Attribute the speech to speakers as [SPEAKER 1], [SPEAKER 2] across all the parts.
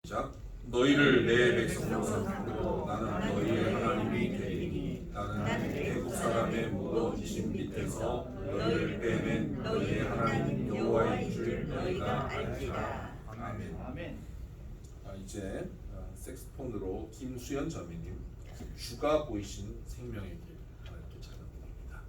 [SPEAKER 1] 시작. 너희를 내 백성으로 삼고 나는 너희의 하나님이 되리니 나는 애굽 사람의 무거운 짐 밑에서 너희를 빼낸 너희의 하나님 여호와인 줄 너희가 알리라. 아멘. 이제 색스폰으로 김수연 자매님 주가 보이신 생명의 길 이렇게 찬양합니다.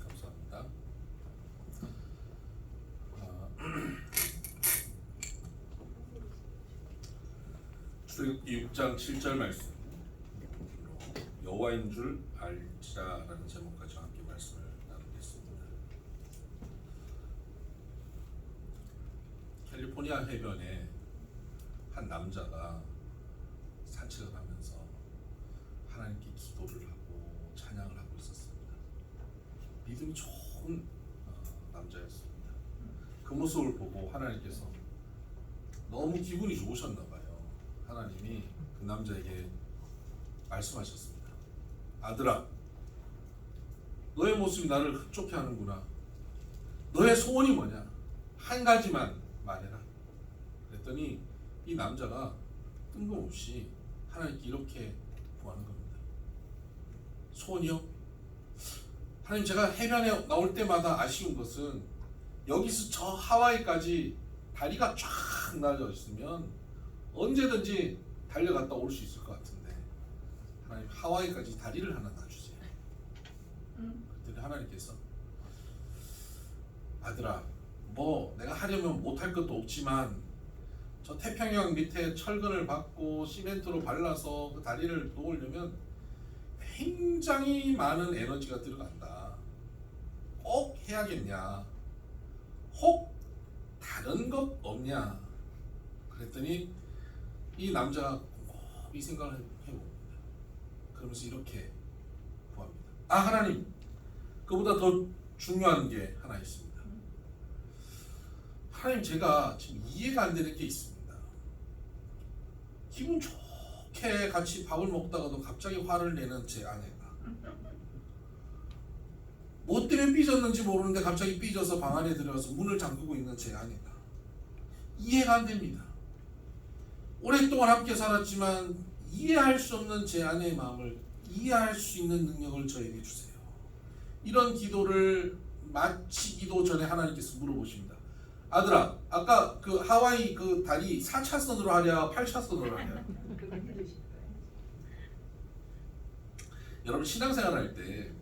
[SPEAKER 1] 감사합니다. 출애굽기 6장 7절 말씀 여호와인 줄 알지라라는 제목까지 함께 말씀을 나누겠습니다. 캘리포니아 해변에 한 남자가 산책을 하면서 하나님께 기도를 하고 찬양을 하고 있었습니다. 믿음이 좋은 남자였습니다. 그 모습을 보고 하나님께서 너무 기분이 좋으셨나 봐요. 하나님이 그 남자에게 말씀하셨습니다. 아들아, 너의 모습이 나를 흡족해 하는구나. 너의 소원이 뭐냐? 한 가지만 말해라. 그랬더니 이 남자가 뜬금없이 하나님께 이렇게 구하는 겁니다. 소원이요? 하나님, 제가 해변에 나올 때마다 아쉬운 것은 여기서 저 하와이까지 다리가 쫙 나져 있으면 언제든지 달려갔다 올 수 있을 것 같은데 하나님, 하와이까지 다리를 하나 놔주세요. 그랬더니 하나님께서 아들아, 뭐 내가 하려면 못할 것도 없지만 저 태평양 밑에 철근을 받고 시멘트로 발라서 그 다리를 놓으려면 굉장히 많은 에너지가 들어간다. 꼭 해야겠냐? 혹 다른 것 없냐? 그랬더니 이 남자가 꼭 이 생각을 해봅니다. 그러면서 이렇게 구합니다. 아, 하나님, 그보다 더 중요한 게 하나 있습니다. 하나님, 제가 지금 이해가 안 되는 게 있습니다. 기분 좋게 같이 밥을 먹다가도 갑자기 화를 내는 제 아내가, 뭐 때문에 삐졌는지 모르는데 갑자기 삐져서 방 안에 들어가서 문을 잠그고 있는 제 아내가 이해가 안 됩니다. 오랫동안 함께 살았지만 이해할 수 없는 제 아내의 마음을 이해할 수 있는 능력을 저에게 주세요. 이런 기도를 마치기도 전에 하나님께서 물어보십니다. 아들아, 아까 그 하와이 그 다리 4차선으로 하랴 8차선으로 하랴? 여러분, 신앙생활 할 때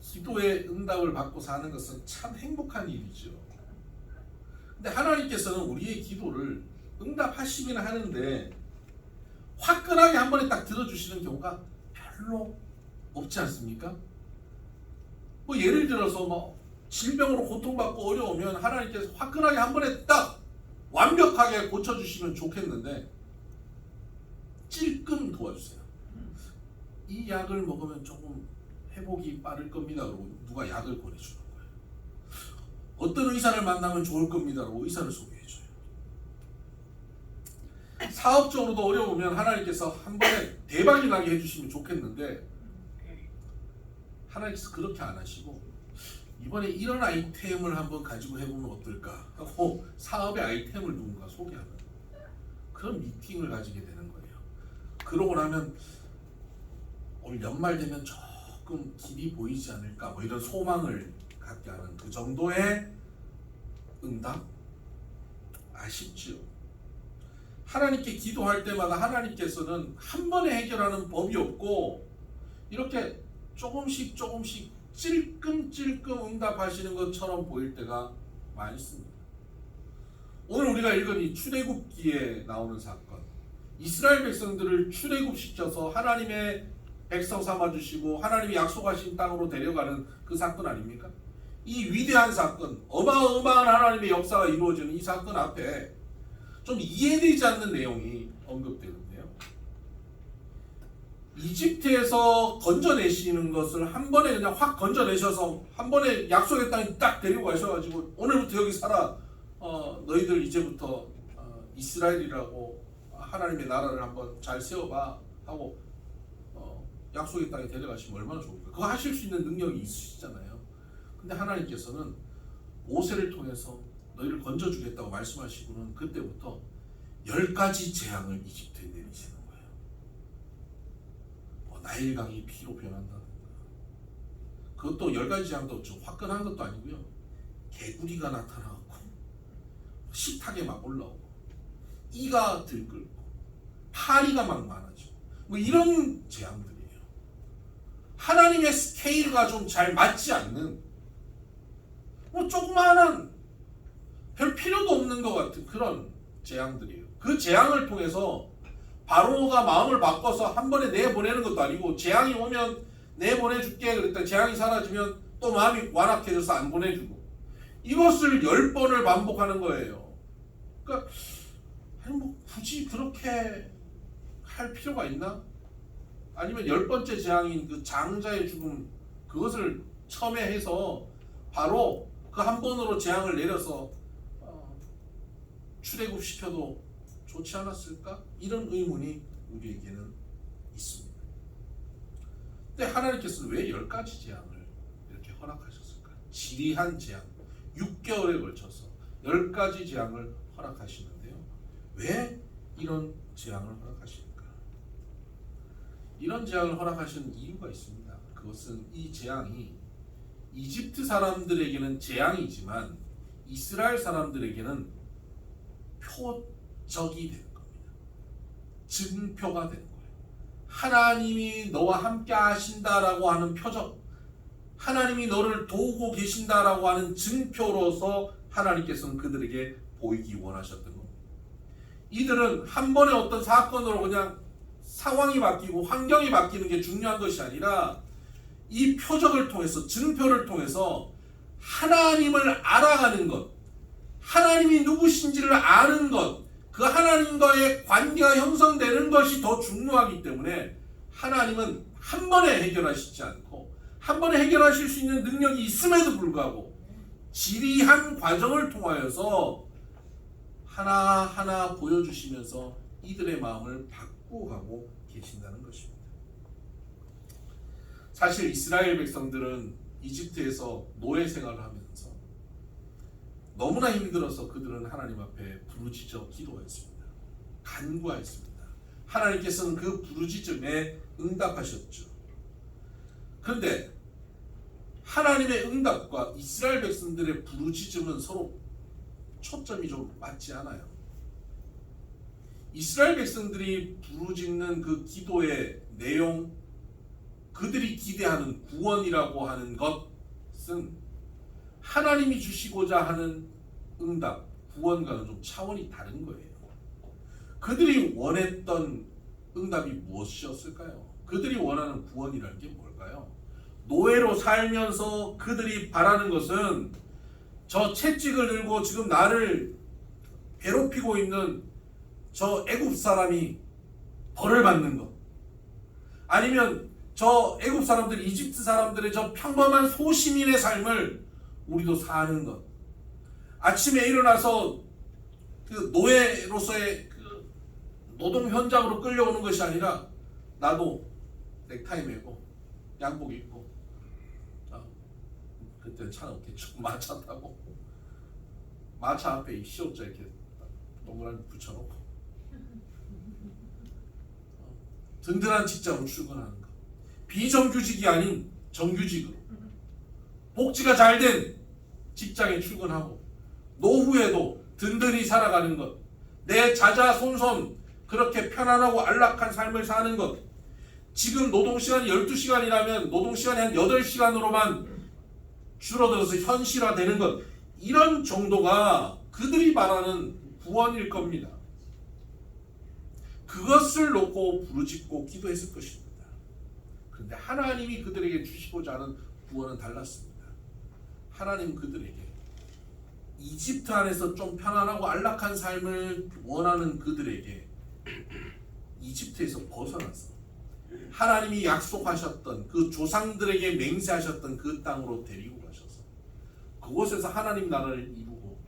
[SPEAKER 1] 기도의 응답을 받고 사는 것은 참 행복한 일이죠. 근데 하나님께서는 우리의 기도를 응답하시긴 하는데 화끈하게 한 번에 딱 들어주시는 경우가 별로 없지 않습니까? 뭐 예를 들어서 뭐 질병으로 고통받고 어려우면 하나님께서 화끈하게 한 번에 딱 완벽하게 고쳐주시면 좋겠는데 찔끔 도와주세요. 이 약을 먹으면 조금 회복이 빠를 겁니다. 그러고 누가 약을 보내주는 거예요. 어떤 의사를 만나면 좋을 겁니다. 그러고 의사를 소개해줘요. 사업적으로도 어려우면 하나님께서 한 번에 대박이 나게 해주시면 좋겠는데 하나님께서 그렇게 안 하시고 이번에 이런 아이템을 한번 가지고 해보면 어떨까 하고 사업의 아이템을 누군가 소개하는 그런 미팅을 가지게 되는 거예요. 그러고 나면 올 연말 되면 조금 길이 보이지 않을까 뭐 이런 소망을 갖게 하는 그 정도의 응답? 아쉽지요. 하나님께 기도할 때마다 하나님께서는 한 번에 해결하는 법이 없고 이렇게 조금씩 찔끔찔끔 응답하시는 것처럼 보일 때가 많습니다. 오늘 우리가 읽은 이 출애굽기에 나오는 사건, 이스라엘 백성들을 출애굽시켜서 하나님의 백성 삼아주시고 하나님이 약속하신 땅으로 데려가는 그 사건 아닙니까? 이 위대한 사건, 어마어마한 하나님의 역사가 이루어지는 이 사건 앞에 좀 이해되지 않는 내용이 언급되는데요. 이집트에서 건져내시는 것을 한 번에 그냥 확 건져내셔서 한 번에 약속의 땅에 딱 데리고 가셔가지고 오늘부터 여기 살아. 너희들 이제부터 이스라엘이라고 하나님의 나라를 한번 잘 세워봐 하고 약속의 땅에 데려가시면 얼마나 좋을까요? 그거 하실 수 있는 능력이 있으시잖아요. 근데 하나님께서는 모세를 통해서 너희를 건져주겠다고 말씀하시고는 그때부터 10가지 재앙을 이집트에 내리시는 거예요. 나일강이 피로 변한다든가, 그것도 10가지 재앙도 좀 화끈한 것도 아니고요. 개구리가 나타나고 식탁에 막 올라오고 이가 들끓고 파리가 막 많아지고 뭐 이런 재앙들이에요. 하나님의 스케일과 좀 잘 맞지 않는 뭐 조그마한 별 필요도 없는 것 같은 그런 재앙들이에요. 그 재앙을 통해서 바로가 마음을 바꿔서 한 번에 내보내는 것도 아니고 재앙이 오면 내보내줄게 그랬더니 재앙이 사라지면 또 마음이 완악해져서 안 보내주고 이것을 10번을 반복하는 거예요. 그러니까 아니 뭐 굳이 그렇게 할 필요가 있나? 아니면 10번째 재앙인 그 장자의 죽음 그것을 첨예해서 바로 그 한 번으로 재앙을 내려서 출애굽시켜도 좋지 않았을까? 이런 의문이 우리에게는 있습니다. 근데 하나님께서는 왜 10가지 재앙을 이렇게 허락하셨을까? 지리한 재앙, 6개월에 걸쳐서 10가지 재앙을 허락하시는데요. 왜 이런 재앙을 허락하십니까? 이런 재앙을 허락하신 이유가 있습니다. 그것은 이 재앙이 이집트 사람들에게는 재앙이지만 이스라엘 사람들에게는 표적이 되는 겁니다. 증표가 되는 거예요. 하나님이 너와 함께 하신다라고 하는 표적, 하나님이 너를 도우고 계신다라고 하는 증표로서 하나님께서는 그들에게 보이기 원하셨던 겁니다.
[SPEAKER 2] 이들은 한 번의 어떤 사건으로 그냥 상황이 바뀌고 환경이 바뀌는 게 중요한 것이 아니라 이 표적을 통해서, 증표를 통해서 하나님을 알아가는 것, 하나님이 누구신지를 아는 것, 그 하나님과의 관계가 형성되는 것이 더 중요하기 때문에 하나님은 한 번에 해결하시지 않고, 한 번에 해결하실 수 있는 능력이 있음에도 불구하고 지리한 과정을 통하여서 하나하나 보여주시면서 이들의 마음을 바꾸어가고 계신다는 것입니다. 사실 이스라엘 백성들은 이집트에서 노예 생활을 하면서 너무나 힘들어서 그들은 하나님 앞에 부르짖어 기도했습니다. 간구하였습니다. 하나님께서는 그 부르짖음에 응답하셨죠. 그런데 하나님의 응답과 이스라엘 백성들의 부르짖음은 서로 초점이 좀 맞지 않아요. 이스라엘 백성들이 부르짖는 그 기도의 내용, 그들이 기대하는 구원이라고 하는 것은 하나님이 주시고자 하는 응답, 구원과는 좀 차원이 다른 거예요. 그들이 원했던 응답이 무엇이었을까요? 그들이 원하는 구원이라는 게 뭘까요? 노예로 살면서 그들이 바라는 것은 저 채찍을 들고 지금 나를 괴롭히고 있는 저 애굽 사람이 벌을 받는 것, 아니면 저 애굽 사람들, 이집트 사람들의 저 평범한 소시민의 삶을 우리도 사는 것, 아침에 일어나서 그 노예로서의 그 노동 현장으로 끌려오는 것이 아니라 나도 넥타이 매고 양복 입고, 그때는 차는 없겠죠. 마차 타고 마차 앞에 시옷자 이렇게 동그라미 붙여놓고 든든한 직장으로 출근하는 것, 비정규직이 아닌 정규직으로 복지가 잘된 직장에 출근하고 노후에도 든든히 살아가는 것, 내 자자손손 그렇게 편안하고 안락한 삶을 사는 것, 지금 노동시간이 12시간이라면 노동시간이 한 8시간으로만 줄어들어서 현실화되는 것, 이런 정도가 그들이 바라는 구원일 겁니다. 그것을 놓고 부르짖고 기도했을 것입니다. 그런데 하나님이 그들에게 주시고자 하는 구원은 달랐습니다. 하나님 그들에게 이집트 안에서 좀 편안하고 안락한 삶을 원하는 그들에게 이집트에서 벗어나서 하나님이 약속하셨던 그 조상들에게 맹세하셨던 그 땅으로 데리고 가셔서 그곳에서 하나님 나라를 이루고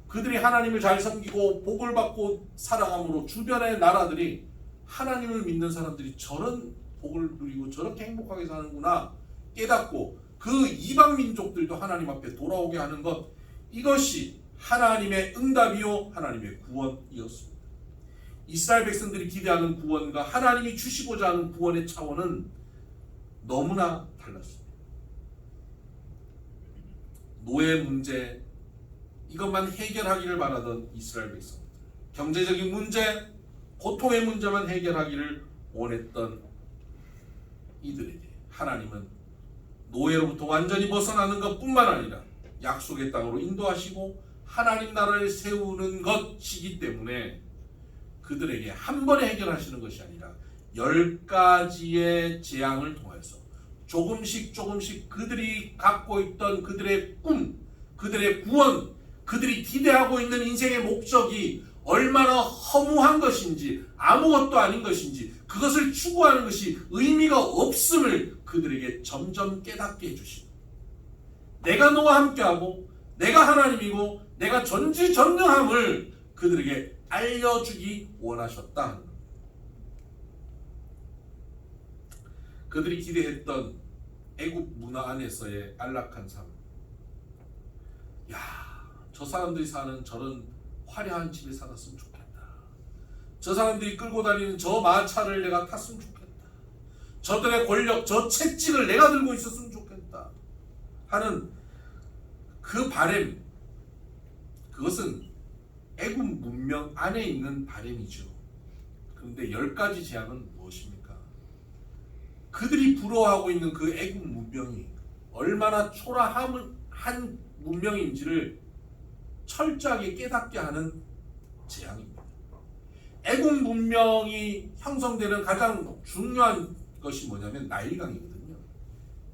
[SPEAKER 2] 그들이 하나님을 잘 섬기고 복을 받고 살아감으로 주변의 나라들이 하나님을 믿는 사람들이 저런 복을 누리고 저렇게 행복하게 사는구나 깨닫고 그 이방 민족들도 하나님 앞에 돌아오게 하는 것, 이것이 하나님의 응답이요 하나님의 구원이었습니다. 이스라엘 백성들이 기대하는 구원과 하나님이 주시고자 하는 구원의 차원은 너무나 달랐습니다. 노예 문제, 이것만 해결하기를 바라던 이스라엘 백성들, 경제적인 문제, 고통의 문제만 해결하기를 원했던 이들에게 하나님은 노예로부터 완전히 벗어나는 것뿐만 아니라 약속의 땅으로 인도하시고 하나님 나라를 세우는 것이기 때문에 그들에게 한 번에 해결하시는 것이 아니라 10가지의 재앙을 통해서 조금씩 그들이 갖고 있던 그들의 꿈, 그들의 구원, 그들이 기대하고 있는 인생의 목적이 얼마나 허무한 것인지, 아무것도 아닌 것인지, 그것을 추구하는 것이 의미가 없음을 그들에게 점점 깨닫게 해주시고, 내가 너와 함께하고 내가 하나님이고 내가 전지전능함을 그들에게 알려주기 원하셨다 하는 겁니다. 그들이 기대했던 애굽 문화 안에서의 안락한 삶, 저 사람들이 사는 저런 화려한 집에 살았으면 좋겠다. 저 사람들이 끌고 다니는 저 마차를 내가 탔으면 좋겠다. 저들의 권력, 저 채찍을 내가 들고 있었으면 좋겠다 하는 그 바램, 그것은 애굽 문명 안에 있는 바램이죠. 그런데 10가지 재앙은 무엇입니까? 그들이 부러워하고 있는 그 애굽 문명이 얼마나 초라한 문명인지를 철저하게 깨닫게 하는 재앙입니다. 애국 문명이 형성되는 가장 중요한 것이 뭐냐면 나일강이거든요.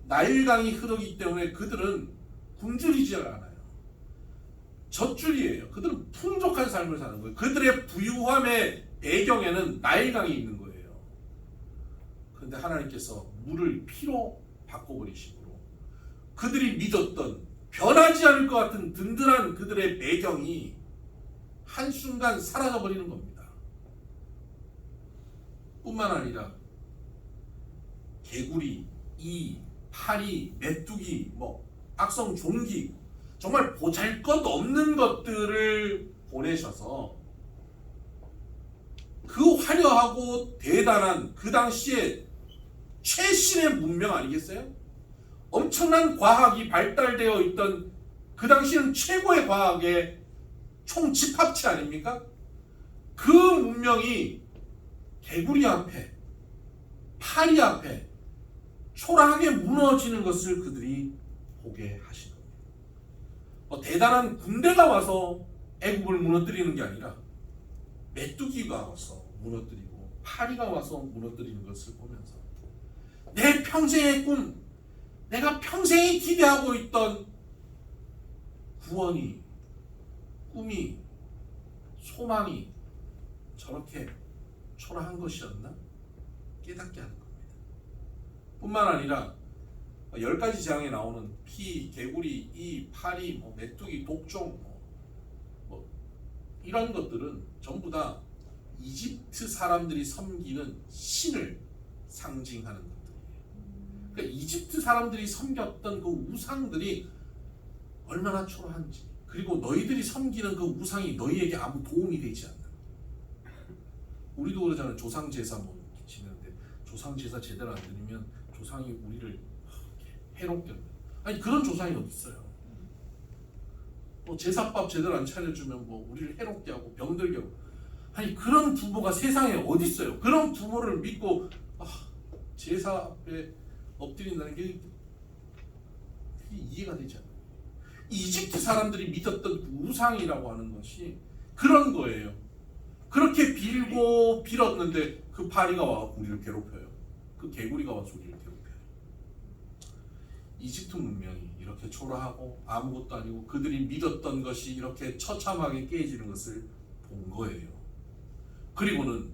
[SPEAKER 2] 나일강이 흐르기 때문에 그들은 굶주리지 않아요. 젖줄이에요. 그들은 풍족한 삶을 사는 거예요. 그들의 부유함의 배경에는 나일강이 있는 거예요. 그런데 하나님께서 물을 피로 바꿔버리심으로 그들이 믿었던 변하지 않을 것 같은 든든한 그들의 배경이 한순간 사라져버리는 겁니다. 뿐만 아니라 개구리, 이, 파리, 메뚜기, 악성 종기, 정말 보잘것없는 것들을 보내셔서 그 화려하고 대단한 그 당시에 최신의 문명 아니겠어요? 엄청난 과학이 발달되어 있던 그 당시에는 최고의 과학의 총집합체 아닙니까? 그 문명이 개구리 앞에, 파리 앞에 초라하게 무너지는 것을 그들이 보게 하신 겁니다. 대단한 군대가 와서 애국을 무너뜨리는 게 아니라 메뚜기가 와서 무너뜨리고 파리가 와서 무너뜨리는 것을 보면서 내 평생의 꿈, 내가 평생이 기대하고 있던 구원이, 꿈이, 소망이 저렇게 초라한 것이었나? 깨닫게 하는 겁니다. 뿐만 아니라 10가지 재앙에 나오는 피, 개구리, 이, 파리, 메뚜기, 독종 이런 것들은 전부 다 이집트 사람들이 섬기는 신을 상징하는 것들이에요. 그러니까 이집트 사람들이 섬겼던 그 우상들이 얼마나 초라한지, 그리고 너희들이 섬기는 그 우상이 너희에게 아무 도움이 되지 않는. 우리도 그러잖아요. 조상제사 지내는데 조상제사 제대로 안 드리면 조상이 우리를 해롭게 합니다. 아니 그런 조상이 어디 있어요? 제사밥 제대로 안 차려주면 우리를 해롭게 하고 병들게 하고. 아니 그런 부모가 세상에 어디 있어요? 그런 부모를 믿고 제사 앞에 엎드린다는 게 이해가 되지 않아요. 이집트 사람들이 믿었던 그 우상이라고 하는 것이 그런 거예요. 그렇게 빌고 빌었는데 그 파리가 와서 우리를 괴롭혀요. 그 개구리가 와서 우리를 괴롭혀요. 이집트 문명이 이렇게 초라하고 아무것도 아니고 그들이 믿었던 것이 이렇게 처참하게 깨지는 것을 본 거예요. 그리고는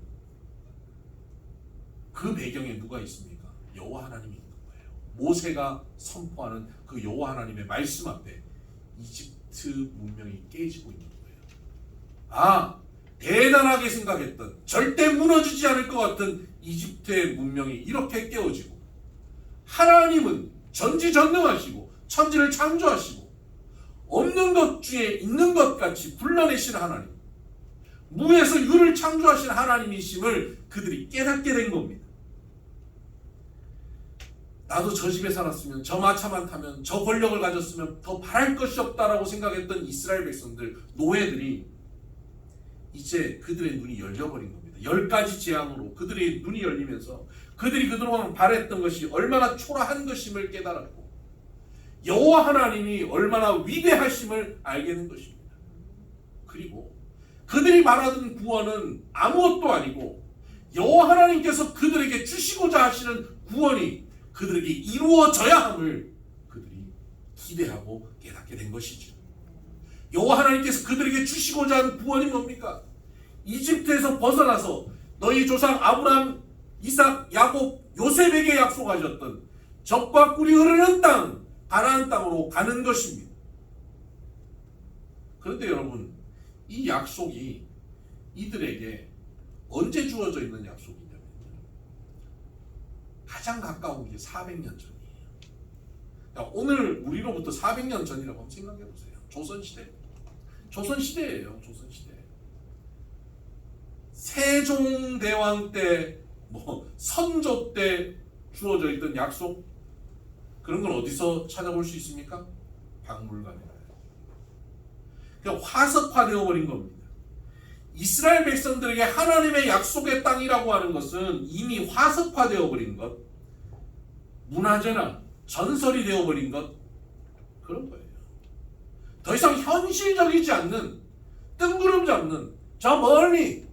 [SPEAKER 2] 그 배경에 누가 있습니까? 여호와 하나님이 있는 거예요. 모세가 선포하는 그 여호와 하나님의 말씀 앞에 이집트 문명이 깨지고 있는 거예요. 대단하게 생각했던, 절대 무너지지 않을 것 같은 이집트의 문명이 이렇게 깨어지고, 하나님은 전지전능하시고 천지를 창조하시고 없는 것 중에 있는 것 같이 불러내신 하나님, 무에서 유를 창조하신 하나님이심을 그들이 깨닫게 된 겁니다. 나도 저 집에 살았으면, 저 마차만 타면, 저 권력을 가졌으면 더 바랄 것이 없다라고 생각했던 이스라엘 백성들, 노예들이 이제 그들의 눈이 열려버린 겁니다. 10가지 재앙으로 그들의 눈이 열리면서 그들이 그동안 바랬던 것이 얼마나 초라한 것임을 깨달았고 여호와 하나님이 얼마나 위대하심을 알게 된 것입니다. 그리고 그들이 말하던 구원은 아무것도 아니고 여호와 하나님께서 그들에게 주시고자 하시는 구원이 그들에게 이루어져야 함을 그들이 기대하고 깨닫게 된 것이죠. 여호와 하나님께서 그들에게 주시고자 하는 구원이 뭡니까? 이집트에서 벗어나서 너희 조상 아브라함, 이삭, 야곱, 요셉에게 약속하셨던 젖과 꿀이 흐르는 땅, 가나안 땅으로 가는 것입니다. 그런데 여러분, 이 약속이 이들에게 언제 주어져 있는 약속이냐면 가장 가까운 게 400년 전이에요. 오늘 우리로부터 400년 전이라고 한번 생각해 보세요. 조선시대. 조선시대예요. 조선시대. 세종대왕 때, 선조 때 주어져 있던 약속, 그런 건 어디서 찾아볼 수 있습니까? 박물관에 가요. 그러니까 화석화되어 버린 겁니다. 이스라엘 백성들에게 하나님의 약속의 땅이라고 하는 것은 이미 화석화되어 버린 것, 문화재나 전설이 되어 버린 것, 그런 거예요. 더 이상 현실적이지 않는, 뜬구름 잡는, 저 멀리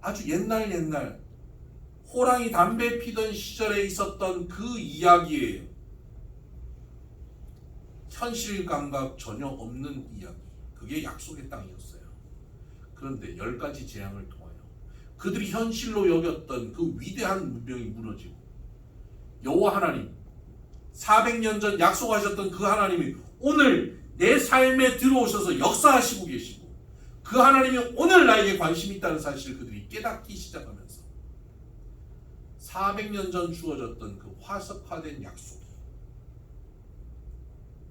[SPEAKER 2] 아주 옛날 호랑이 담배 피던 시절에 있었던 그 이야기예요. 현실 감각 전혀 없는 이야기. 그게 약속의 땅이었어요. 그런데 10가지 재앙을 통하여 그들이 현실로 여겼던 그 위대한 문명이 무너지고 여호와 하나님 400년 전 약속하셨던 그 하나님이 오늘 내 삶에 들어오셔서 역사하시고 계시고 그 하나님이 오늘 나에게 관심이 있다는 사실을 그들이 깨닫기 시작하면서 400년 전 주어졌던 그 화석화된 약속이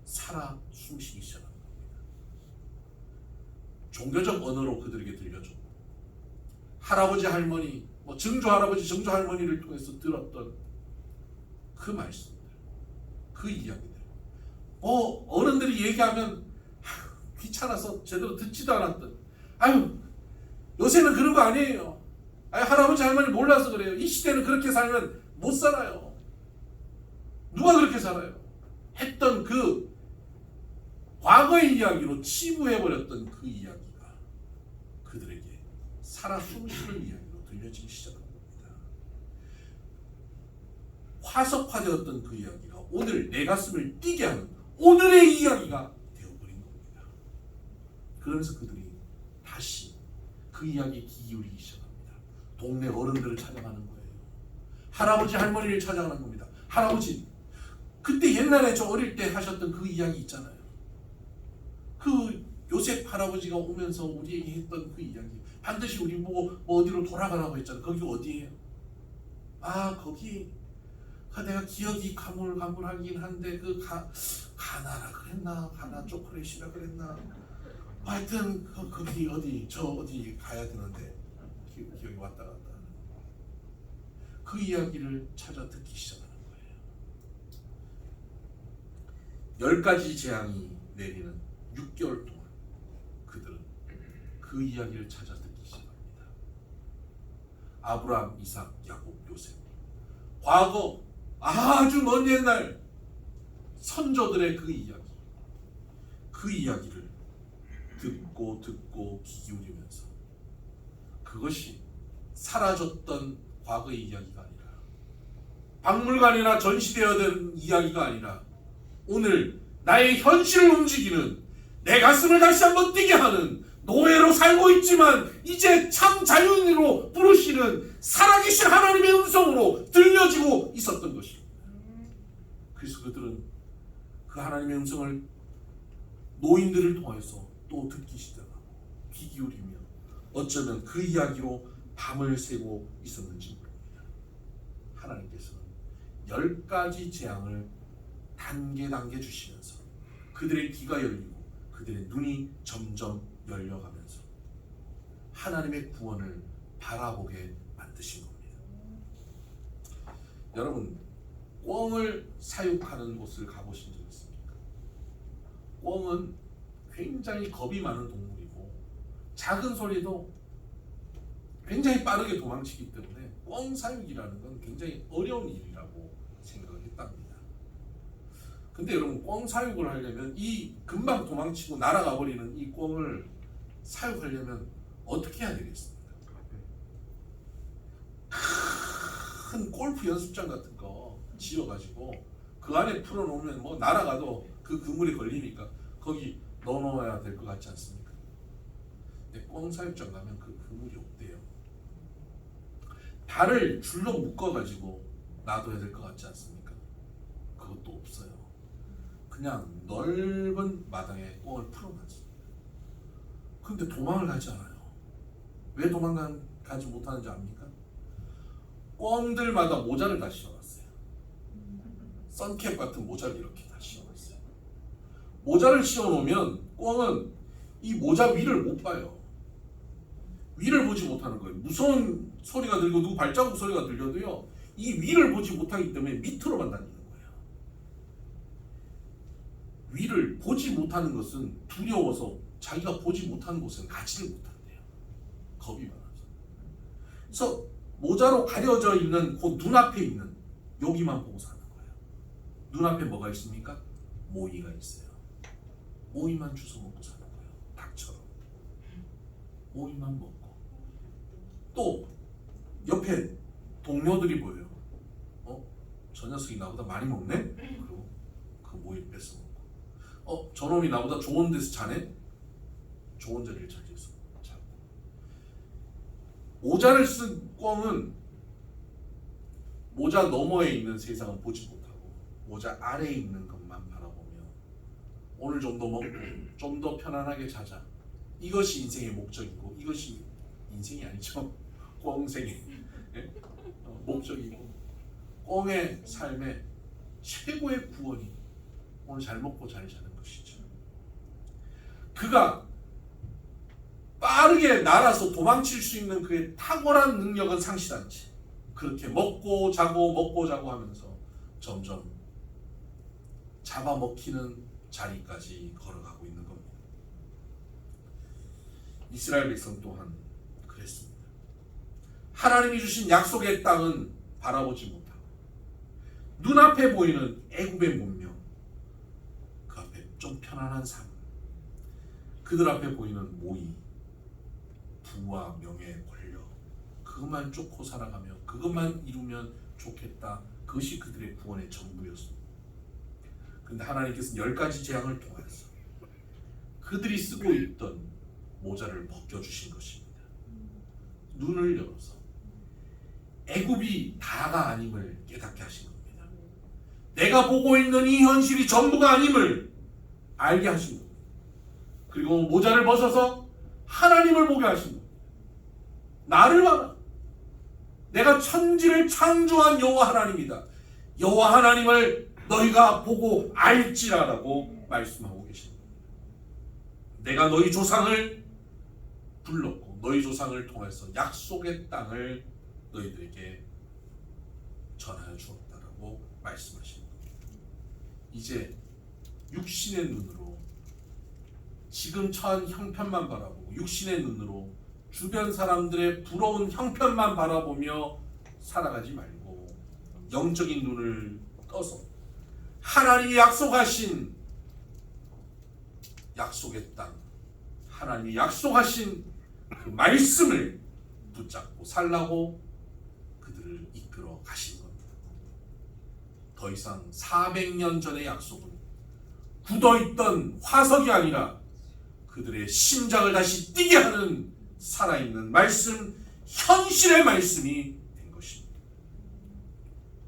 [SPEAKER 2] 살아 숨쉬기 시작합니다. 종교적 언어로 그들에게 들려줬고 할아버지 할머니 증조 할아버지 증조 할머니를 통해서 들었던 그 말씀들, 그 이야기들 어른들이 얘기하면 귀찮아서 제대로 듣지도 않았던 아유 요새는 그런 거 아니에요. 아유 할아버지 할머니 몰라서 그래요. 이 시대는 그렇게 살면 못 살아요. 누가 그렇게 살아요? 했던 그 과거의 이야기로 치부해버렸던 그 이야기가 그들에게 살아 숨쉬는 이야기로 들려지기 시작한 겁니다. 화석화되었던 그 이야기가 오늘 내 가슴을 뛰게 하는 오늘의 이야기가 되어버린 겁니다. 그러면서 그들이 다시 그 이야기에 귀 기울이기 시작합니다. 동네 어른들을 찾아가는 거예요. 할아버지 할머니를 찾아가는 겁니다. 할아버지 그때 옛날에 저 어릴 때 하셨던 그 이야기 있잖아요. 그 요셉 할아버지가 오면서 우리에게 했던 그 이야기 반드시 우리 보고 어디로 돌아가라고 했잖아요. 거기가 어디예요? 아 거기 내가 기억이 가물가물하긴 한데 그 가나라 그랬나 가나 초콜릿이라 그랬나 하여튼 거기 어디 저 어디 가야 되는데 기억이 왔다 갔다 그 이야기를 찾아 듣기 시작하는 거예요. 10가지 재앙이 내리는 6개월 동안 그들은 그 이야기를 찾아 듣기 시작합니다. 아브라함, 이삭, 야곱, 요셉 과거 아주 먼 옛날 선조들의 그 이야기를 듣고 귀 기울이면서 그것이 사라졌던 과거의 이야기가 아니라 박물관이나 전시되어야 된 이야기가 아니라 오늘 나의 현실을 움직이는 내 가슴을 다시 한번 뛰게 하는 노예로 살고 있지만 이제 참 자유인으로 부르시는 살아계신 하나님의 음성으로 들려지고 있었던 것입니다. 그래서 그들은 그 하나님의 음성을 노인들을 통해서 또 듣기 시작하고 귀 기울이며 어쩌면 그 이야기로 밤을 새고 있었는지 모릅니다. 하나님께서는 10가지 재앙을 단계 주시면서 그들의 귀가 열리고 그들의 눈이 점점 열려가면서 하나님의 구원을 바라보게 만드신 겁니다. 여러분 꿩을 사육하는 곳을 가보신 적 있습니까? 꿩은 굉장히 겁이 많은 동물이고 작은 소리도 굉장히 빠르게 도망치기 때문에 꿩 사육이라는 건 굉장히 어려운 일이라고 생각을 했답니다. 근데 여러분 꿩 사육을 하려면 이 금방 도망치고 날아가 버리는 이 꿩을 사육하려면 어떻게 해야 되겠습니까? 큰 골프 연습장 같은 거 지어가지고 그 안에 풀어놓으면 뭐 날아가도 그 그물에 걸리니까 거기 넣어놓아야 될 것 같지 않습니까? 근데 꿩 사육장 가면 그 그물이 없대요. 발을 줄로 묶어가지고 놔둬야 될 것 같지 않습니까? 그것도 없어요. 그냥 넓은 마당에 꿩을 풀어놨습니다. 근데 도망을 가지 않아요. 왜 도망가지 못하는지 압니까? 꿩들마다 모자를 다 씌워놨어요. 선캡 같은 모자를 이렇게 다 씌워놨어요. 모자를 씌워놓으면 꿩은 이 모자 위를 못 봐요. 위를 보지 못하는 거예요. 무서운 소리가 들리고 누구 발자국 소리가 들려도요 이 위를 보지 못하기 때문에 밑으로만 다니는 거예요. 위를 보지 못하는 것은 두려워서 자기가 보지 못하는 곳은 가지를 못한대요. 겁이 많아서. 그래서 모자로 가려져 있는 그 눈앞에 있는 여기만 보고 사는 거예요. 눈앞에 뭐가 있습니까? 모이가 있어요. 모이만 주워 먹고 사는 거예요. 닭처럼. 모이만 먹고 또 옆에 동료들이 보여요. 저 녀석이 나보다 많이 먹네? 그리고 그 모일 뺏어 먹고, 저놈이 나보다 좋은 데서 자네? 좋은 자리를 차지해서 자고. 모자를 쓴 꿩은 모자 너머에 있는 세상은 보지 못하고 모자 아래에 있는 것만 바라보며 오늘 좀 더 먹고 좀 더 편안하게 자자. 이것이 인생의 목적이고, 이것이 인생이 아니죠. 꿩생의 목적이고, 꿩의 삶의 최고의 구원이 오늘 잘 먹고 잘 자는 것이죠. 그가 빠르게 날아서 도망칠 수 있는 그의 탁월한 능력은 상실한 채 그렇게 먹고 자고 하면서 점점 잡아먹히는 자리까지 걸어가고 있는 겁니다. 이스라엘 백성 또한 그랬습니다. 하나님이 주신 약속의 땅은 바라보지 못하고 눈앞에 보이는 애굽의 문명, 그 앞에 좀 편안한 삶, 그들 앞에 보이는 모의, 부와 명예, 권력, 그것만 쫓고 살아가며 그것만 이루면 좋겠다. 그것이 그들의 구원의 전부였습니다. 그런데 하나님께서는 10가지 재앙을 통해서 그들이 쓰고 있던 모자를 벗겨주신 것입니다. 눈을 열어서 애굽이 다가 아님을 깨닫게 하신 겁니다. 내가 보고 있는 이 현실이 전부가 아님을 알게 하신 겁니다. 그리고 모자를 벗어서 하나님을 보게 하신 겁니다. 나를 봐라. 내가 천지를 창조한 여호와 하나님이다. 여호와 하나님을 너희가 보고 알지라라고 말씀하고 계십니다. 내가 너희 조상을 불렀고 너희 조상을 통해서 약속의 땅을 너희들에게 전하여 주었다라고 말씀하십니다. 이제 육신의 눈으로 지금 처한 형편만 바라보고 육신의 눈으로 주변 사람들의 부러운 형편만 바라보며 살아가지 말고 영적인 눈을 떠서 하나님이 약속하신 약속의 땅, 하나님이 약속하신 그 말씀을 붙잡고 살라고 그들을 이끌어 가신 겁니다. 더 이상 400년 전의 약속은 굳어있던 화석이 아니라 그들의 심장을 다시 뛰게 하는 살아있는 말씀, 현실의 말씀이 된 것입니다.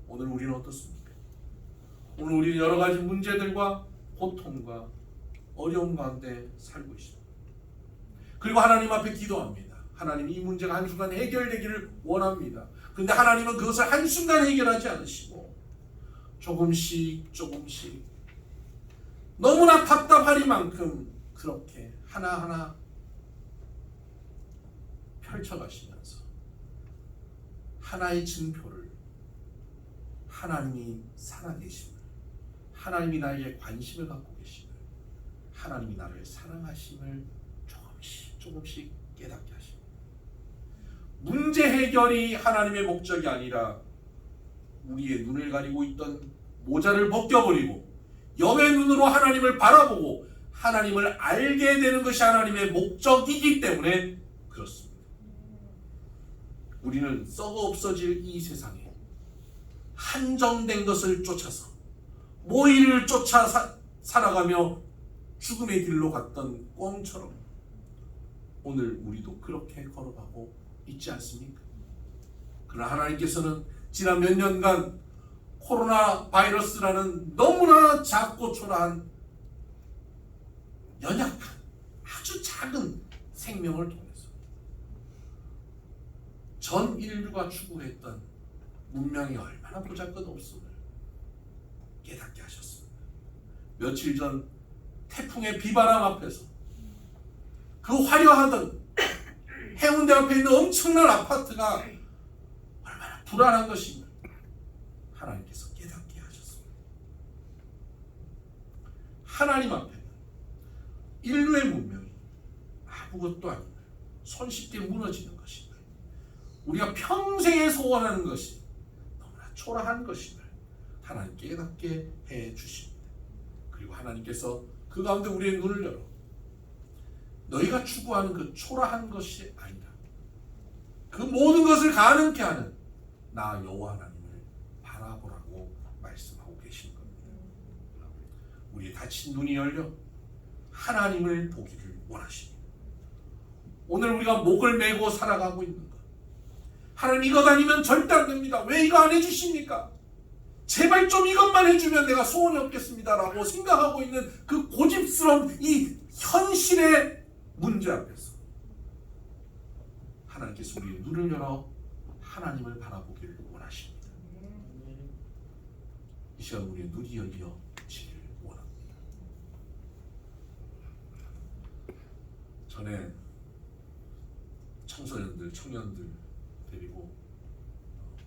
[SPEAKER 2] 오늘 우리는 어떻습니까? 오늘 우리는 여러 가지 문제들과 고통과 어려움 가운데 살고 있습니다. 그리고 하나님 앞에 기도합니다. 하나님 이 문제가 한순간 해결되기를 원합니다. 그런데 하나님은 그것을 한순간 해결하지 않으시고 조금씩 너무나 답답하리만큼 그렇게 하나하나 펼쳐가시면서 하나의 증표를 하나님이 살아계심을, 하나님이 나에게 관심을 갖고 계심을, 하나님이 나를 사랑하심을 조금씩 깨닫게 하십니다. 문제 해결이 하나님의 목적이 아니라 우리의 눈을 가리고 있던 모자를 벗겨버리고 영의 눈으로 하나님을 바라보고 하나님을 알게 되는 것이 하나님의 목적이기 때문에 그렇습니다. 우리는 썩어 없어질 이 세상에 한정된 것을 쫓아서 모의를 쫓아 살아가며 죽음의 길로 갔던 꿩처럼 오늘 우리도 그렇게 걸어가고 있지 않습니까? 그러나 하나님께서는 지난 몇 년간 코로나 바이러스라는 너무나 작고 초라한 연약한 아주 작은 생명을 통해서 전 인류가 추구했던 문명이 얼마나 보잘것없음을 깨닫게 하셨습니다. 며칠 전 태풍의 비바람 앞에서 그 화려하던 해운대 앞에 있는 엄청난 아파트가 얼마나 불안한 것인가 하나님께서 깨닫게 하셨습니다. 하나님 앞에는 인류의 문명이 아무것도 아닌 손쉽게 무너지는 것임을, 우리가 평생에 소원하는 것이 너무나 초라한 것임을 하나님 깨닫게 해 주십니다. 그리고 하나님께서 그 가운데 우리의 눈을 열어 너희가 추구하는 그 초라한 것이 아니라 그 모든 것을 가능케 하는 나 여호와 하나님을 바라보라고 말씀하고 계신 겁니다. 우리의 닫힌 눈이 열려 하나님을 보기를 원하십니다. 오늘 우리가 목을 메고 살아가고 있는 것, 하나님 이것 아니면 절대 안 됩니다. 왜 이거 안 해주십니까? 제발 좀 이것만 해주면 내가 소원이 없겠습니다 라고 생각하고 있는 그 고집스러운 이 현실의 문제 앞에서 하나님께서 우리의 눈을 열어 하나님을 바라보기를 원하십니다. 이 시간 우리의 눈이 열려지기를 원합니다. 전에 청소년들, 청년들 데리고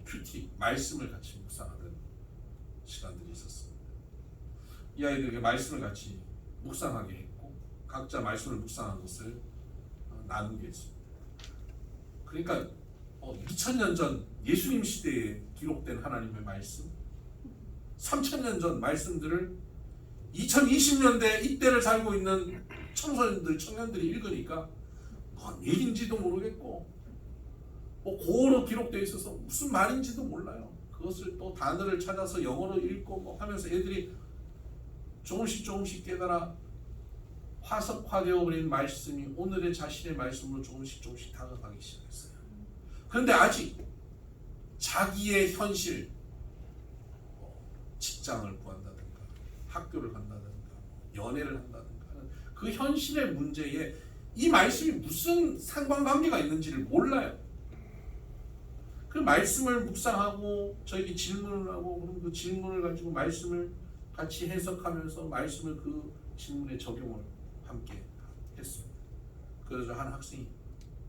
[SPEAKER 2] 큐티, 말씀을 같이 묵상하던 시간들이 있었습니다. 이 아이들에게 말씀을 같이 묵상하게 했고 각자 말씀을 묵상한 것을 나누게 했습니다. 그러니까 2000년 전 예수님 시대에 기록된 하나님의 말씀, 3000년 전 말씀들을 2020년대 이때를 살고 있는 청소년들, 청년들이 읽으니까 뭔 얘기인지도 모르겠고 고어로 기록되어 있어서 무슨 말인지도 몰라요. 그것을 또 단어를 찾아서 영어로 읽고 하면서 애들이 조금씩 깨달아 화석화되어 버린 말씀이 오늘의 자신의 말씀으로 조금씩 다가가기 시작했어요. 그런데 아직 자기의 현실, 직장을 구한다든가 학교를 간다든가 연애를 한다든가 하는 그 현실의 문제에 이 말씀이 무슨 상관관계가 있는지를 몰라요. 그 말씀을 묵상하고 저에게 질문을 하고 그럼 그 질문을 가지고 말씀을 같이 해석하면서 말씀을 그 질문에 적용을 함께 했습니다. 그래서 한 학생이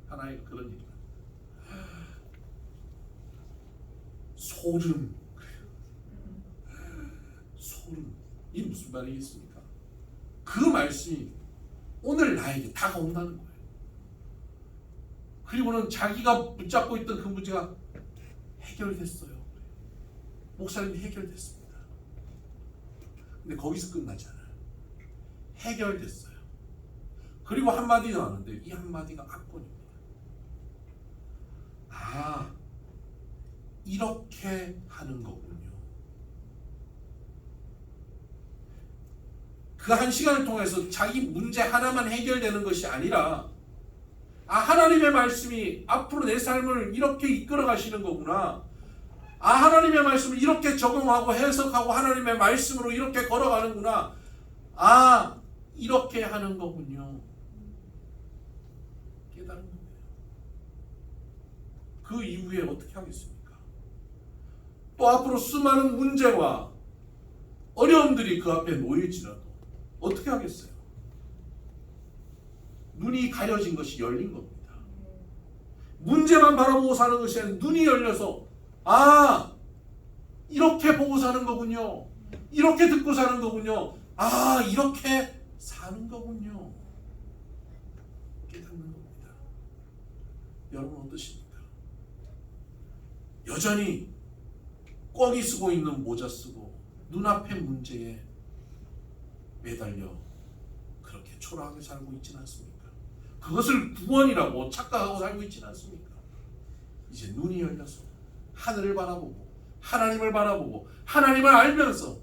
[SPEAKER 2] 하나의 그런 얘기를 소름, 이 무슨 말이겠습니까? 그 말씀이 오늘 나에게 다가온다는 거예요. 그리고는 자기가 붙잡고 있던 그 문제가 해결됐어요. 목사님이 해결됐습니다. 근데 거기서 끝나지 않아요. 해결됐어요. 그리고 한마디 나왔는데 이 한마디가 압권입니다. 아, 이렇게 하는 거군요. 그 한 시간을 통해서 자기 문제 하나만 해결되는 것이 아니라 하나님의 말씀이 앞으로 내 삶을 이렇게 이끌어 가시는 거구나. 하나님의 말씀을 이렇게 적용하고 해석하고 하나님의 말씀으로 이렇게 걸어가는구나. 이렇게 하는 거군요. 깨달은 거예요. 그 이후에 어떻게 하겠습니까? 또 앞으로 수많은 문제와 어려움들이 그 앞에 놓일지라도 어떻게 하겠어요? 눈이 가려진 것이 열린 겁니다. 문제만 바라보고 사는 것이 아니라 눈이 열려서 이렇게 보고 사는 거군요. 이렇게 듣고 사는 거군요. 이렇게 사는 거군요. 깨닫는 겁니다. 여러분 어떠십니까? 여전히 꽝이 쓰고 있는 모자 쓰고 눈앞의 문제에 매달려 그렇게 초라하게 살고 있지는 않습니까? 그것을 구원이라고 착각하고 살고 있지는 않습니까? 이제 눈이 열려서 하늘을 바라보고 하나님을 바라보고 하나님을 알면서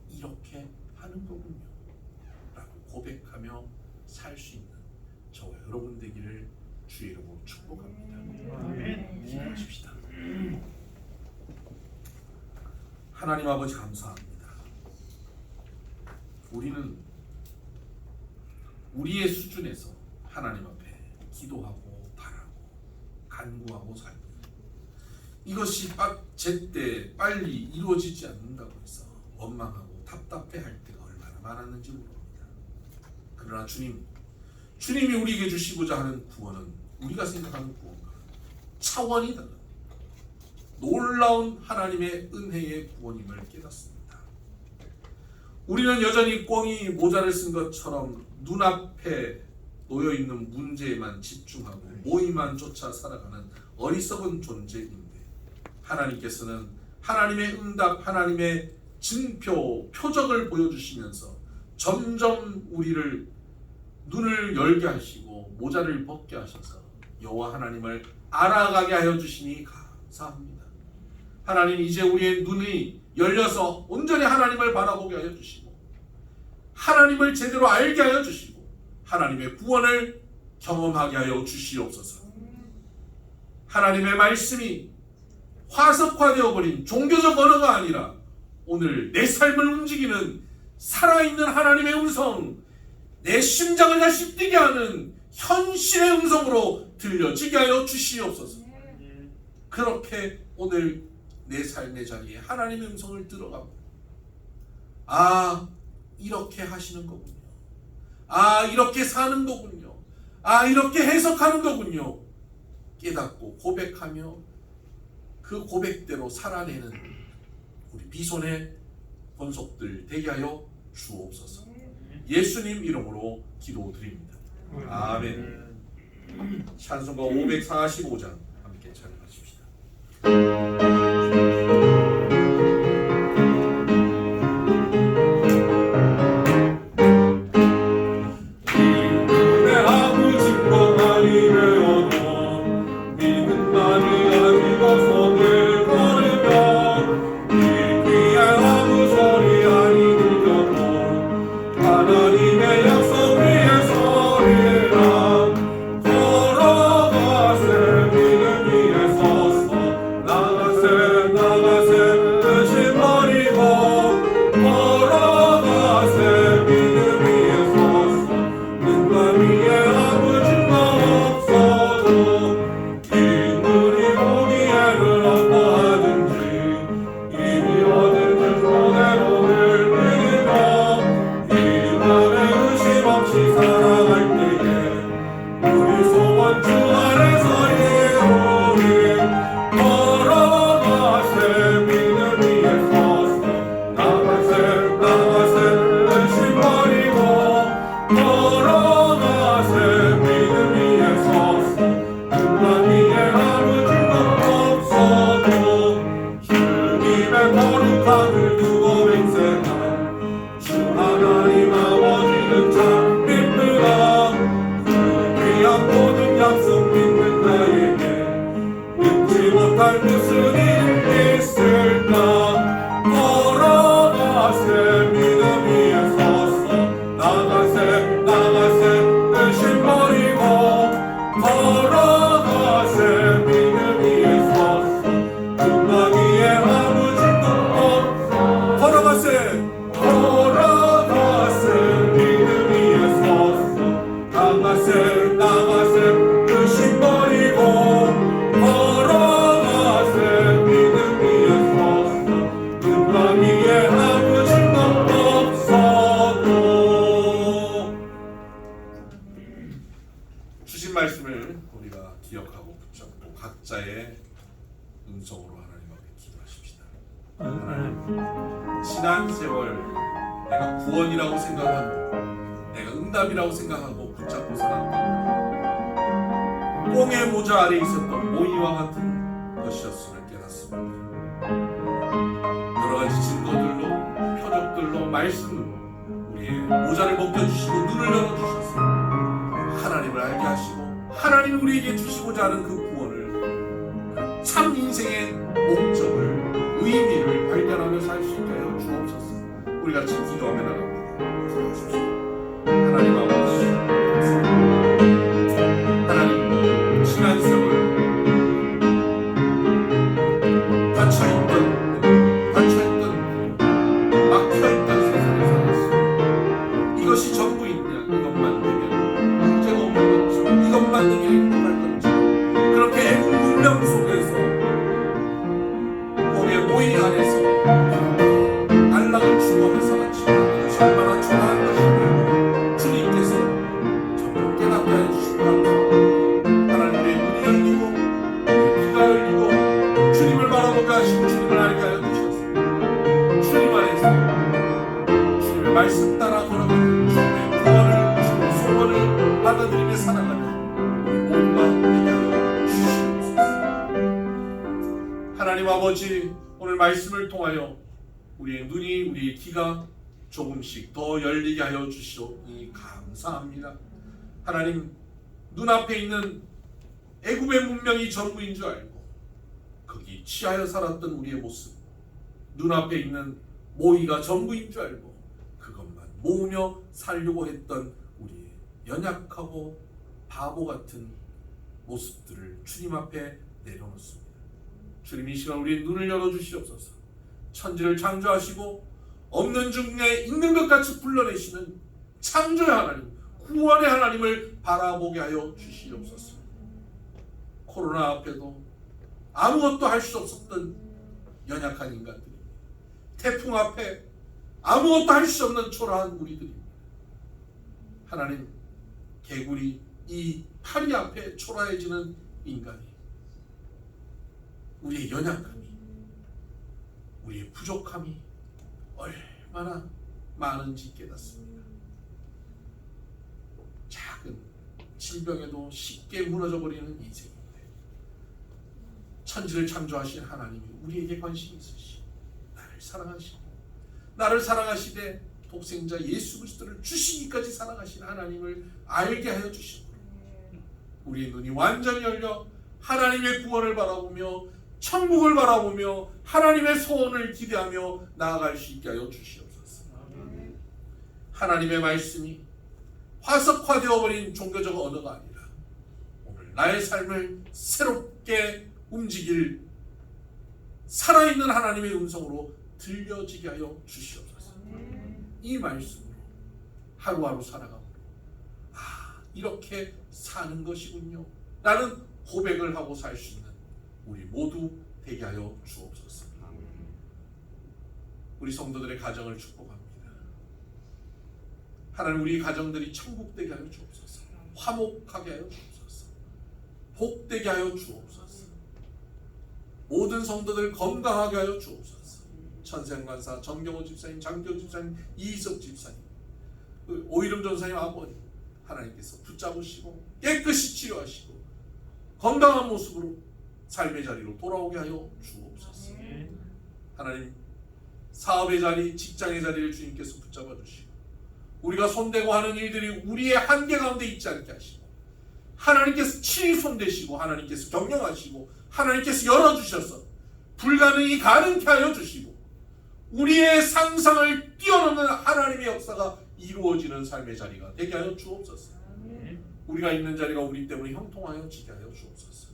[SPEAKER 2] 이렇게 하는 거군요 라고 고백하며 살 수 있는 저와 여러분 되기를 주의 이름으로 축복합니다. 기도하십시다. 하나님 아버지 감사합니다. 우리는 우리의 수준에서 하나님 앞에 기도하고 바라고 간구하고 살고 이것이 제때 빨리 이루어지지 않는다고 해서 원망하고 답답해할 때가 얼마나 많았는지 모릅니다. 그러나 주님이 우리에게 주시고자 하는 구원은 우리가 생각하는 구원과 차원이 다른 놀라운 하나님의 은혜의 구원임을 깨닫습니다. 우리는 여전히 꽝이 모자를 쓴 것처럼 눈앞에 놓여있는 문제에만 집중하고 모의만 쫓아 살아가는 어리석은 존재인데 하나님께서는 하나님의 응답, 하나님의 증표, 표적을 보여주시면서 점점 우리를 눈을 열게 하시고 모자를 벗게 하셔서 여호와 하나님을 알아가게 하여 주시니 감사합니다. 하나님, 이제 우리의 눈이 열려서 온전히 하나님을 바라보게 하여 주시고 하나님을 제대로 알게 하여 주시고 하나님의 구원을 경험하게 하여 주시옵소서. 하나님의 말씀이 화석화되어 버린 종교적 언어가 아니라 오늘 내 삶을 움직이는 살아있는 하나님의 음성, 내 심장을 다시 뛰게 하는 현실의 음성으로 들려지게 하여 주시옵소서. 그렇게 오늘 내 삶의 자리에 하나님의 음성을 들어가고, 아, 이렇게 하시는 거군요. 아, 이렇게 사는 거군요. 아, 이렇게 해석하는 거군요. 깨닫고 고백하며 그 고백대로 살아내는 우리 비손의 권속들 되게 하여 주옵소서. 예수님 이름으로 기도드립니다. 아멘. 찬송가 545장 함께 찬양하십시다. 주신 말씀을 우리가 기억하고 붙잡고 각자의 음성으로 하나님 앞에 기도하십시다. 하나님, 지난 세월 내가 구원이라고 생각하고 내가 응답이라고 생각하고 붙잡고 살았던 꽁의 모자 아래 있었던 모이와 같은 것이었음을 깨닫습니다. 여러 가지 증거들로 표적들로 말씀으로 우리의 모자를 벗겨주시고 눈을 열어주셨습니다. 하나님을 알게 하시고 하나님이 우리에게 주시고자 하는 그 구원을, 참 인생의 목적을, 의미를 발견하며 살 수 있게 하여 주옵소서. 우리 같이 기도하며 나갑니다. 기도하십시오. 하나님 아버지, 하나님, 지난 세월 닫혀있던 막혀있던 세상에 살았습니다. 이것이 전부 있냐, 이것만 되면 문제가 없는 것처럼, 이것만 되면 행복할 것처럼, 그렇게 애국 문명 속에서 봄의 모이 안에서 안락을 추구하며 살았지만 이것이 얼마나 초라한 것인가 주님께서 점점 깨닫게 해주시고 하나님의 눈이 열리고 귀가 열리고 주님을 바라보게 하시고 주님을 알게 하여 주셨습니다. 주님 안에서 주님의 말씀 따라 걸어가는 주님의 구원을, 주님의 소원을 받아들이며 살아가는 우리 모두가 되게 하여 주시옵소서. 하나님 아버지, 오늘 말씀을 통하여 우리의 눈이, 우리의 귀가 조금씩 더 열리게 하여 주시오니 감사합니다. 하나님, 눈앞에 있는 애굽의 문명이 전부인 줄 알고 거기 취하여 살았던 우리의 모습, 눈앞에 있는 모의가 전부인 줄 알고 그것만 모으며 살려고 했던 우리의 연약하고 바보 같은 모습들을 주님 앞에 내려놓습니다. 주님, 이 시간 우리의 눈을 열어주시옵소서. 천지를 창조하시고 없는 중에 있는 것 같이 불러내시는 창조의 하나님, 구원의 하나님을 바라보게 하여 주시옵소서. 코로나 앞에도 아무것도 할 수 없었던 연약한 인간들입니다. 태풍 앞에 아무것도 할 수 없는 초라한 우리들입니다. 하나님, 개구리 이 파리 앞에 초라해지는 인간이, 우리의 연약함이, 우리의 부족함이 얼마나 많은지 깨닫습니다. 작은 질병에도 쉽게 무너져버리는 인생인데 천지를 창조하신 하나님이 우리에게 관심이 있으시고 나를 사랑하시되 독생자 예수 그리스도를 주시기까지 사랑하신 하나님을 알게 하여 주시고 우리의 눈이 완전히 열려 하나님의 구원을 바라보며 천국을 바라보며 하나님의 소원을 기대하며 나아갈 수 있게 하여 주시옵소서. 하나님의 말씀이 화석화되어 버린 종교적 언어가 아니라 오늘 나의 삶을 새롭게 움직일 살아있는 하나님의 음성으로 들려지게 하여 주시옵소서. 이 말씀으로 하루하루 살아가고 이렇게 사는 것이군요 라는 고백을 하고 살 수 있는 우리 모두 되게 하여 주옵소서. 우리 성도들의 가정을 축복합니다. 하나님, 우리 가정들이 천국 되게 하여 주옵소서. 화목하게 하여 주옵소서. 복되게 하여 주옵소서. 모든 성도들 건강하게 하여 주옵소서. 천생관사 정경호 집사님, 장교 집사님, 이희석 집사님, 오이름 전사님 아버님, 하나님께서 붙잡으시고 깨끗이 치료하시고 건강한 모습으로 삶의 자리로 돌아오게 하여 주옵소서. 하나님, 사업의 자리, 직장의 자리를 주님께서 붙잡아 주시고 우리가 손대고 하는 일들이 우리의 한계 가운데 있지 않게 하시고 하나님께서 친히 손대시고 하나님께서 경영하시고 하나님께서 열어주셔서 불가능이 가능케 하여 주시고 우리의 상상을 뛰어넘는 하나님의 역사가 이루어지는 삶의 자리가 되게 하여 주옵소서. 우리가 있는 자리가 우리 때문에 형통하여 지게 하여 주옵소서.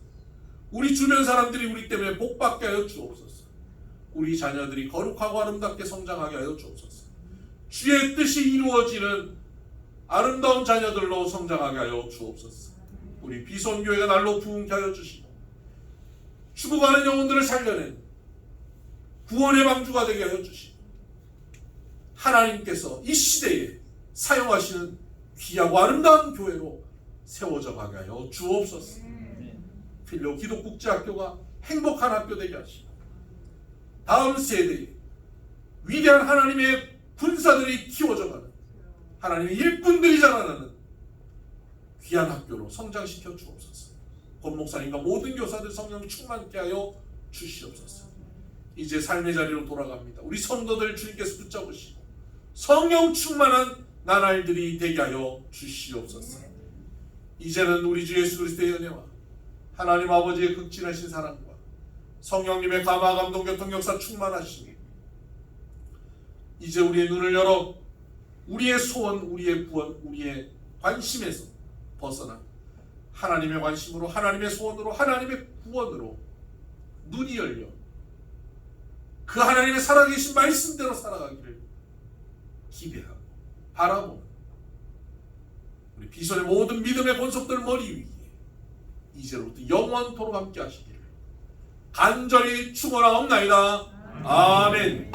[SPEAKER 2] 우리 주변 사람들이 우리 때문에 복받게 하여 주옵소서. 우리 자녀들이 거룩하고 아름답게 성장하게 하여 주옵소서. 주의 뜻이 이루어지는 아름다운 자녀들로 성장하게 하여 주옵소서. 우리 비선교회가 날로 부흥케 하여 주시고 죽어가는 영혼들을 살려낸 구원의 방주가 되게 하여 주시고 하나님께서 이 시대에 사용하시는 귀하고 아름다운 교회로 세워져 가게 하여 주옵소서. 필요 기독국제학교가 행복한 학교 되게 하시고 다음 세대에 위대한 하나님의 군사들이 키워져가는 하나님의 일꾼들이 자라나는 귀한 학교로 성장시켜 주옵소서. 권 목사님과 모든 교사들 성령 충만케 하여 주시옵소서. 이제 삶의 자리로 돌아갑니다. 우리 성도들 주님께서 붙잡으시고 성령 충만한 나날들이 되게 하여 주시옵소서. 이제는 우리 주 예수 그리스도의 은혜와 하나님 아버지의 극진하신 사랑과 성령님의 감화 감동 교통 역사 충만하시니 이제 우리의 눈을 열어 우리의 소원, 우리의 구원, 우리의 관심에서 벗어나 하나님의 관심으로, 하나님의 소원으로, 하나님의 구원으로 눈이 열려 그 하나님의 살아계신 말씀대로 살아가기를 기대하고 바라보는 우리 비선의 모든 믿음의 권속들 머리 위에 이제로부터 영원토록 함께 하시기를 간절히 축원하옵나이다. 아멘.